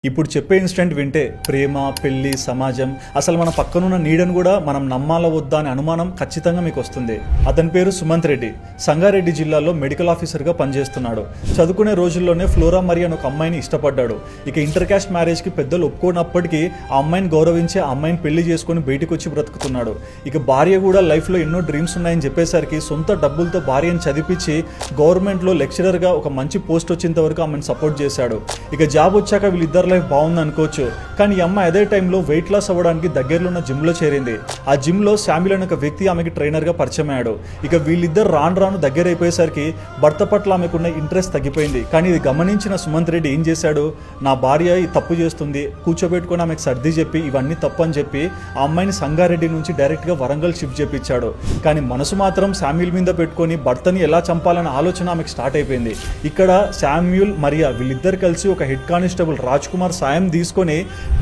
ఇప్పుడు చెప్పే ఇన్సిడెంట్ వింటే ప్రేమ, పెళ్లి, సమాజం, అసలు మన పక్కనున్న నీడను కూడా మనం నమ్మాలా వద్దా అనే అనుమానం ఖచ్చితంగా మీకు వస్తుంది. అతని పేరు సుమంత్ రెడ్డి. సంగారెడ్డి జిల్లాలో మెడికల్ ఆఫీసర్గా పనిచేస్తున్నాడు. చదువుకునే రోజుల్లోనే ఫ్లోరా మరి అని ఒక అమ్మాయిని ఇష్టపడ్డాడు. ఇక ఇంటర్ క్యాస్ట్ మ్యారేజ్కి పెద్దలు ఒప్పుకోనప్పటికీ ఆ అమ్మాయిని గౌరవించి ఆ అమ్మాయిని పెళ్లి చేసుకుని బయటకు వచ్చి బ్రతుకుతున్నాడు. ఇక భార్య కూడా లైఫ్లో ఎన్నో డ్రీమ్స్ ఉన్నాయని చెప్పేసరికి సొంత డబ్బులతో భార్యను చదివించి గవర్నమెంట్లో లెక్చరర్గా ఒక మంచి పోస్ట్ వచ్చేంత వరకు ఆమెను సపోర్ట్ చేశాడు. ఇక జాబ్ వచ్చాక వీళ్ళిద్దరు లైఫ్ బాగుంది అనుకోవచ్చు. కానీ ఈ అమ్మాయి అదే టైంలో వెయిట్ లాస్ అవ్వడానికి దగ్గరలో ఉన్న జిమ్లో చేరింది. ఆ జిమ్లో శామ్యుల్ అనే ఒక వ్యక్తి ఆమెకి ట్రైనర్గా పరిచయం అయ్యాడు. ఇక వీళ్ళిద్దరు రాను దగ్గర అయిపోయేసరికి భర్త పట్ల ఆమెకున్న ఇంట్రెస్ట్ తగ్గిపోయింది. కానీ ఇది గమనించిన సుమంత్ రెడ్డి ఏం చేశాడు, నా భార్య ఈ తప్పు చేస్తుంది, కూర్చోబెట్టుకుని ఆమెకు సర్ది చెప్పి ఇవన్నీ తప్పు అని చెప్పి ఆ అమ్మాయిని సంగారెడ్డి నుంచి డైరెక్ట్గా వరంగల్ షిఫ్ట్ చేపించాడు. కానీ మనసు మాత్రం శామ్యుల్ మీద పెట్టుకొని భర్తని ఎలా చంపాలన్న ఆలోచన ఆమెకు స్టార్ట్ అయిపోయింది. ఇక్కడ శామ్యుల్, మరియా వీళ్ళిద్దరు కలిసి ఒక హెడ్ కానిస్టేబుల్ రాజ్ కుమార్ సాయం తీసుకొని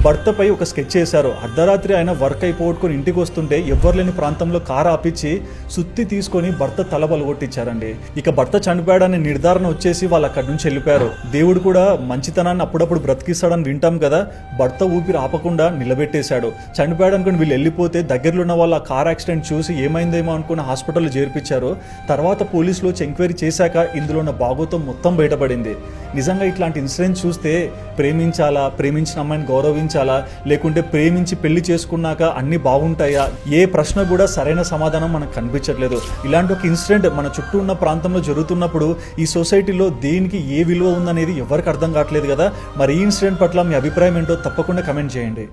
భర్తపై ఒక స్కెచ్ చేశారు. అర్ధరాత్రి ఆయన వర్క్ అయిపోగొట్టుకొని ఇంటికి వస్తుంటే ఎవ్వరు లేని ప్రాంతంలో కారు ఆపించి సుత్తి తీసుకొని భర్త తల బలగొట్టించారండి. ఇక భర్త చనిపోయాడనే నిర్ధారణ వచ్చేసి వాళ్ళు అక్కడి నుంచి వెళ్ళిపోయారు. దేవుడు కూడా మంచితనాన్ని అప్పుడప్పుడు బ్రతికిస్తాడని వింటాం కదా, భర్త ఊపిరి ఆపకుండా నిలబెట్టేశాడు. చనిపోయాడు అనుకుని వీళ్ళు వెళ్ళిపోతే దగ్గరలో ఉన్న వాళ్ళు ఆ కార్ యాక్సిడెంట్ చూసి ఏమైందేమో అనుకుని హాస్పిటల్లో చేర్పించారు. తర్వాత పోలీసులు వచ్చి ఎంక్వైరీ చేశాక ఇందులో ఉన్న భాగోతం మొత్తం బయటపడింది. నిజంగా ఇట్లాంటి ఇన్సిడెంట్ చూస్తే ప్రేమించాలా, ప్రేమించిన అమ్మాయిని గౌరవించాలా, లేకుంటే ప్రేమించి పెళ్లి చేసుకున్నాక అన్ని బాగుంటాయా, ఏ ప్రశ్న కూడా సరైన సమాధానం మనకు కనిపించట్లేదు. ఇలాంటి ఒక ఇన్సిడెంట్ మన చుట్టూ ఉన్న ప్రాంతంలో జరుగుతున్నప్పుడు ఈ సొసైటీలో దేనికి ఏ విలువ ఉందనేది ఎవరికి అర్థం కావట్లేదు కదా. మరి ఈ ఇన్సిడెంట్ పట్ల మీ అభిప్రాయం ఏంటో తప్పకుండా కమెంట్ చేయండి.